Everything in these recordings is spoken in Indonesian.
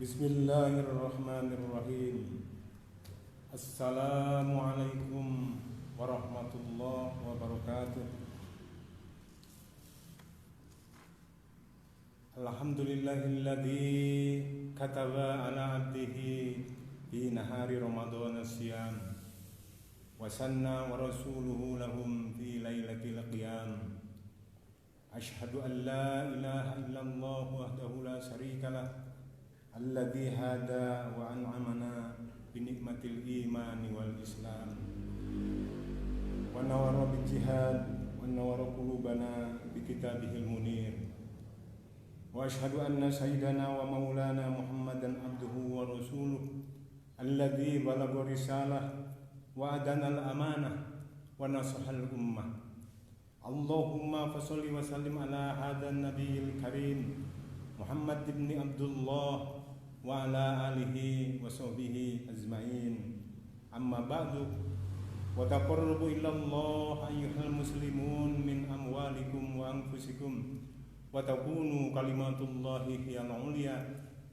Bismillahirrahmanirrahim. Assalamualaikum warahmatullahi wabarakatuh. Alhamdulillahilladzi kataba ala abdihi fi nahari ramadhan as-siyam wa sanna wa rasuluhu lahum fi lailatil qiyam. Ashhadu an la ilaha illallah wahdahu la syarikalah alladzi hada wa an'amana bi nikmatil imani wal islam wa nawara bil jihad wa nawara qulubana bi kitabihil munir wa ashhadu anna sayyidana wa maulana Muhammadan abduhu wa rasuluh alladzi balagha risalah wa adana al amanah wa nasahal ummah. Allahumma fasholli wa sallim ala hadzal nabiyil karim Muhammad ibn Abdullah wa ala alihi wa sahbihi ajma'in. Amma ba'du, wa taqarrabu ila Allah ayyuhal muslimun min amwalikum wa anfusikum wa takunu kalimatullahi hiyal ulya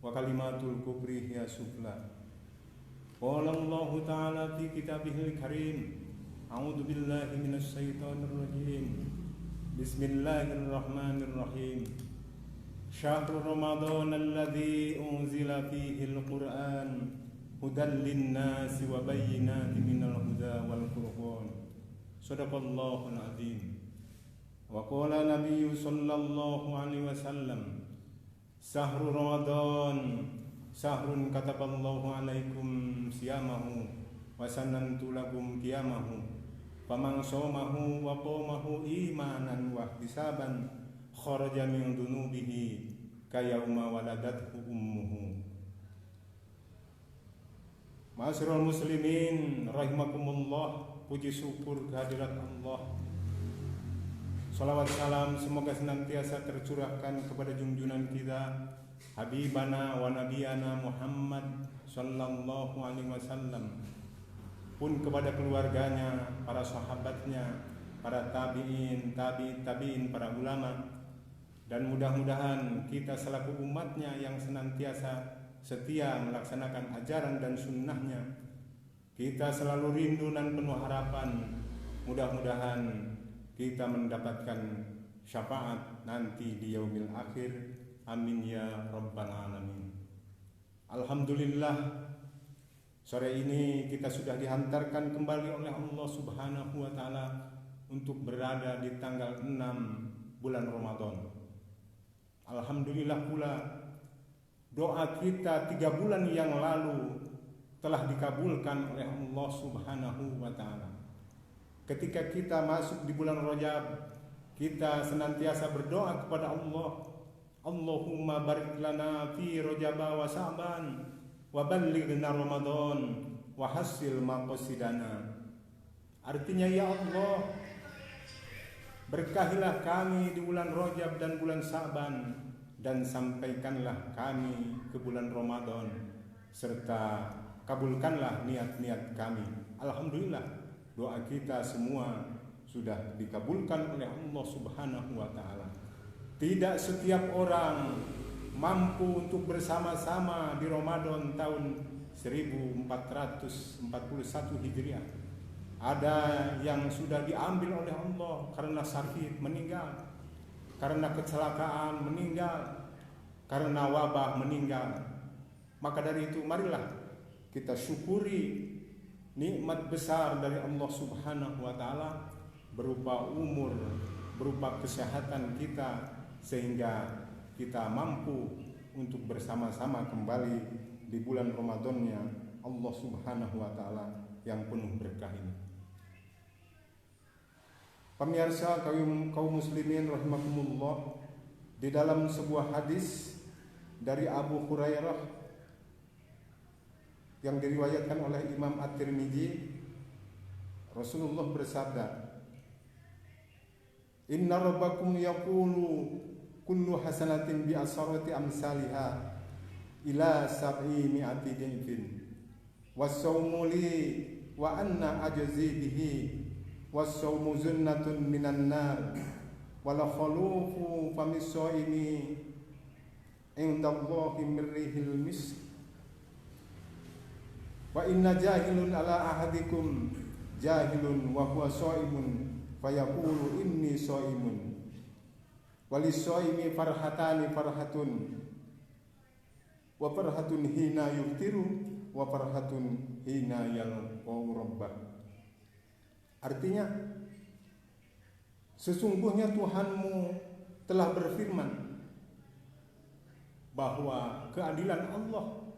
wa kalimatul kufri hiya sufla. Qala Allah ta'ala fi kitabihil karim, a'udzu billahi minasy syaithanir rajim. Bismillahirrahmanirrahim. Syahrul Ramadan alladzi unzila fihi al-Qur'an hudan lin-nasi wa bayyinatin minal huda wal furqan. Shadaqallahul azim. Wa qala Nabiyyu sallallahu alaihi wasallam, Syahrul Ramadan syahrun kataballahu alaikum siyamahu wa sanantu lakum qiyamahu faman shamahu wa qamahu imanan wa ihtisaban kharaja min dunubihi kayauma waladathu ummuhu. Ma'asyiral muslimin rahimakumullah, puji syukur kehadirat Allah. Salawat salam semoga senantiasa tercurahkan kepada junjungan kita Habibana wa Nabiyana Muhammad sallallahu alaihi wasallam, pun kepada keluarganya, para sahabatnya, para tabi'in, tabi'in, para ulama. Dan mudah-mudahan kita selaku umatnya yang senantiasa setia melaksanakan ajaran dan sunnahnya, kita selalu rindu dan penuh harapan mudah-mudahan kita mendapatkan syafaat nanti di yaumil akhir. Amin ya rabbal alamin. Alhamdulillah, sore ini kita sudah dihantarkan kembali oleh Allah subhanahu wa ta'ala untuk berada di tanggal 6 bulan Ramadan. Alhamdulillah pula doa kita 3 bulan yang lalu telah dikabulkan oleh Allah subhanahu wa ta'ala. Ketika kita masuk di bulan Rajab, kita senantiasa berdoa kepada Allah, Allahumma barik lana fi Rajab wa Sa'ban wa ballighna Ramadan wa hasil maqasidana. Artinya, ya Allah, berkahilah kami di bulan Rajab dan bulan Sa'ban, dan sampaikanlah kami ke bulan Ramadan, serta kabulkanlah niat-niat kami. Alhamdulillah, doa kita semua sudah dikabulkan oleh Allah subhanahu wa ta'ala. Tidak setiap orang mampu untuk bersama-sama di Ramadan tahun 1441 Hijriah. Ada yang sudah diambil oleh Allah karena sakit meninggal, karena kecelakaan meninggal, karena wabah meninggal. Maka dari itu marilah kita syukuri nikmat besar dari Allah subhanahu wa ta'ala berupa umur, berupa kesehatan kita, sehingga kita mampu untuk bersama-sama kembali di bulan Ramadannya Allah subhanahu wa ta'ala yang penuh berkah ini. Pemirsa kaum muslimin rahimakumullah, di dalam sebuah hadis dari Abu Hurairah yang diriwayatkan oleh Imam At-Tirmidzi, Rasulullah bersabda, Inna rabbakum yaqulu kullu hasanatin bi asharati amsalha ila sab'i mi'ati dinfin was-sawmu li wa anna ajzi bihi was-sawmu zunnatun minan nar wala khalufu famis-shaimi indallahi mirrihil misk wa inna jahilun ala ahadikum jahilun wa huwa shaimun fayaqulu inni shaimun walisoimi farhatani farhatun wa farhatun hina yuftiru wa farhatun hina yalqau rabbah. Artinya sesungguhnya Tuhanmu telah berfirman bahwa keadilan Allah,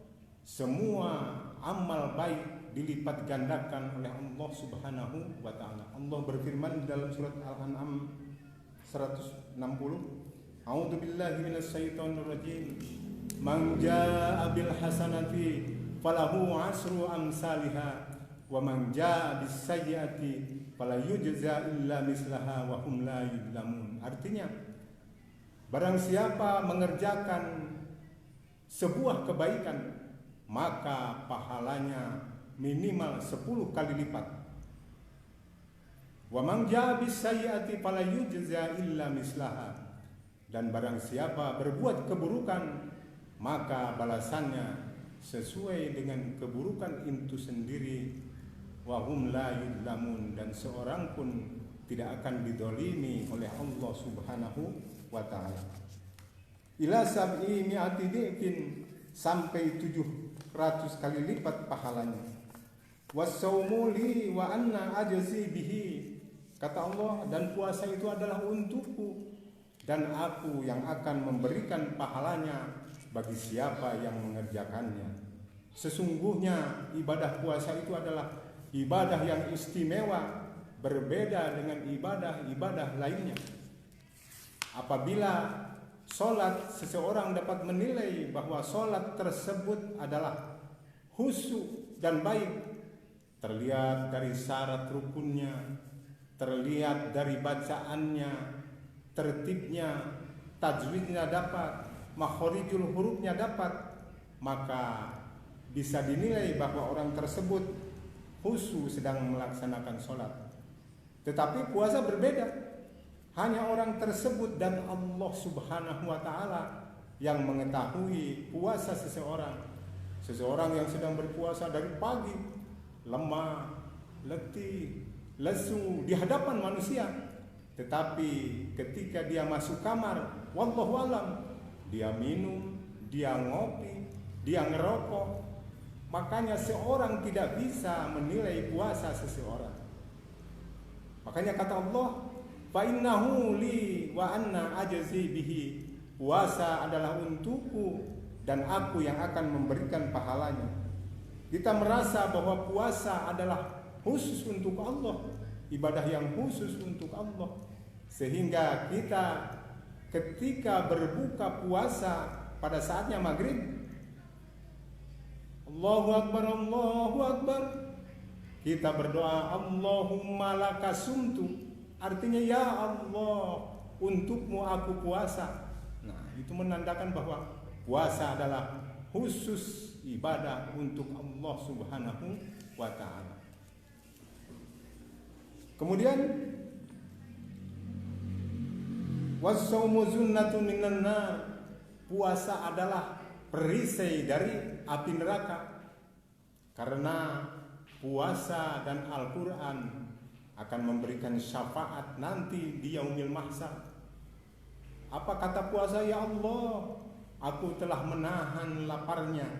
semua amal baik dilipat gandakan oleh Allah Subhanahu wa taala. Allah berfirman dalam surat Al-An'am 160, A'udzu billahi minasyaitonir rajim. Man jaa'a bil hasanati falahu 'asru amsalha wa man jaa'a bis sayyi'ati fala yujza illa mislaha wa hum la yuzlamun. Artinya, barang siapa mengerjakan sebuah kebaikan, maka pahalanya minimal 10 kali lipat. Wa man jaa bis sayyi'ati fala yujza illa mislaha. Dan barang siapa berbuat keburukan, maka balasannya sesuai dengan keburukan itu sendiri. Wa hum la yuzlamun, dan seorang pun tidak akan didolimi oleh Allah Subhanahu wa taala. Ila sab'i mi'ati dhi'fin, sampai 700 kali lipat pahalanya. Was-saumu li wa anna ajzi bihi. Kata Allah, dan puasa itu adalah untukku dan aku yang akan memberikan pahalanya bagi siapa yang mengerjakannya. Sesungguhnya ibadah puasa itu adalah ibadah yang istimewa, berbeda dengan ibadah-ibadah lainnya. Apabila sholat, seseorang dapat menilai bahwa sholat tersebut adalah khusyuk dan baik, terlihat dari syarat rukunnya, terlihat dari bacaannya, tertibnya, tajwidnya dapat, makhorijul hurufnya dapat, maka bisa dinilai bahwa orang tersebut khusyuk sedang melaksanakan sholat. Tetapi puasa berbeda, hanya orang tersebut dan Allah Subhanahu wa ta'ala yang mengetahui puasa seseorang. Seseorang yang sedang berpuasa dari pagi, lemah, letih, lesu di hadapan manusia, tetapi ketika dia masuk kamar, wallahu alam, dia minum, dia ngopi, dia ngerokok, makanya seorang tidak bisa menilai puasa seseorang. Makanya kata Allah, fa innahu li wa anna ajzi bihi. Puasa adalah untukku dan aku yang akan memberikan pahalanya. Kita merasa bahwa puasa adalah khusus untuk Allah, ibadah yang khusus untuk Allah, sehingga kita ketika berbuka puasa pada saatnya maghrib, Allahu Akbar, Allahu Akbar, kita berdoa Allahumma lakasumtu, artinya ya Allah, untukmu aku puasa. Nah, itu menandakan bahwa puasa adalah khusus ibadah untuk Allah Subhanahu wa ta'ala. Kemudian was-saumu junnatun minan nar, puasa adalah perisai dari api neraka. Karena puasa dan Al-Qur'an akan memberikan syafaat nanti di yaumil mahsyar. Apa kata puasa? Ya Allah, aku telah menahan laparnya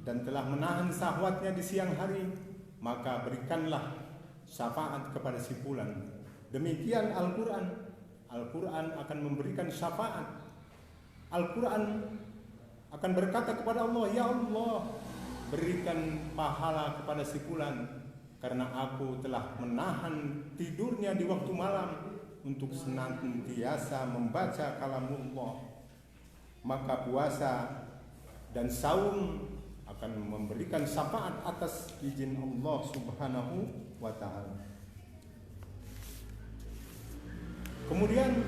dan telah menahan syahwatnya di siang hari, maka berikanlah syafaat kepada si fulan. Demikian Al-Quran. Al-Quran akan memberikan syafaat. Al-Quran akan berkata kepada Allah, ya Allah, berikan pahala kepada si fulan, karena aku telah menahan tidurnya di waktu malam untuk senantiasa membaca kalamullah. Maka puasa dan saum akan memberikan syafaat atas izin Allah Subhanahu wa ta'ala. Kemudian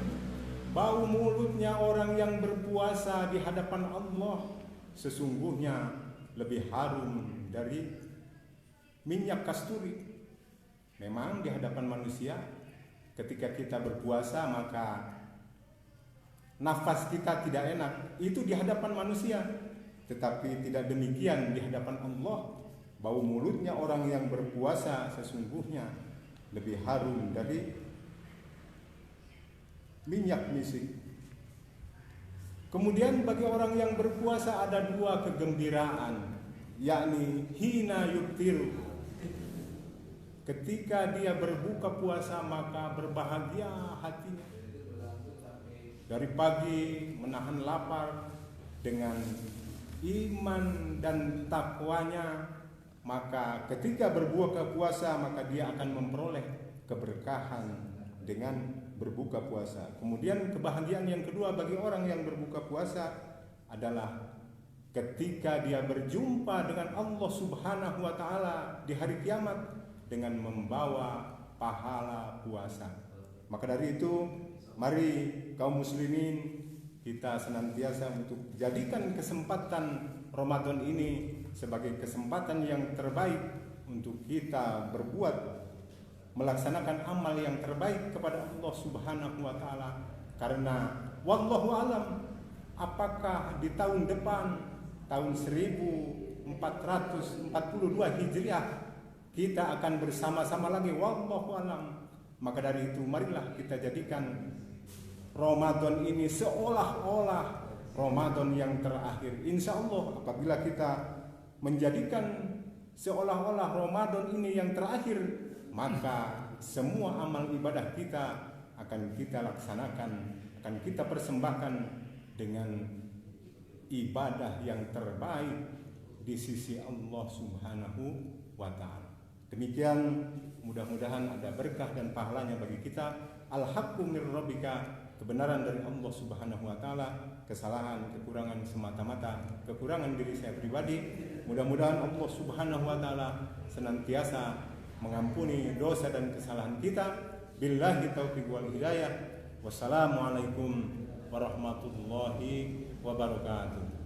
bau mulutnya orang yang berpuasa di hadapan Allah sesungguhnya lebih harum dari minyak kasturi. Memang di hadapan manusia ketika kita berpuasa, maka nafas kita tidak enak, itu di hadapan manusia. Tetapi tidak demikian di hadapan Allah. Bau mulutnya orang yang berpuasa sesungguhnya lebih harum dari minyak misik. Kemudian bagi orang yang berpuasa ada dua kegembiraan, yakni hina yuftiru, ketika dia berbuka puasa maka berbahagia hatinya. Dari pagi menahan lapar dengan iman dan takwanya, maka ketika berbuka puasa maka dia akan memperoleh keberkahan dengan berbuka puasa. Kemudian kebahagiaan yang kedua bagi orang yang berbuka puasa adalah ketika dia berjumpa dengan Allah Subhanahu wa taala di hari kiamat dengan membawa pahala puasa. Maka dari itu, mari kaum muslimin kita senantiasa untuk jadikan kesempatan Ramadan ini sebagai kesempatan yang terbaik untuk kita berbuat, melaksanakan amal yang terbaik kepada Allah Subhanahu wa taala. Karena wallahu alam, apakah di tahun depan, tahun 1442 Hijriah kita akan bersama-sama lagi, wallahu alam. Maka dari itu marilah kita jadikan Ramadan ini seolah-olah Ramadan yang terakhir. Insya Allah apabila kita menjadikan seolah-olah Ramadan ini yang terakhir, maka semua amal ibadah kita akan kita laksanakan, akan kita persembahkan dengan ibadah yang terbaik di sisi Allah Subhanahu wa ta'ala. Demikian, mudah-mudahan ada berkah dan pahalanya bagi kita. Al-haqqu mir rabbika, kebenaran dari Allah Subhanahu wa ta'ala. Kesalahan, kekurangan semata-mata kekurangan diri saya pribadi. Mudah-mudahan Allah Subhanahu wa ta'ala senantiasa mengampuni dosa dan kesalahan kita. Billahi taufiq wal hidayah. Wassalamualaikum warahmatullahi wabarakatuh.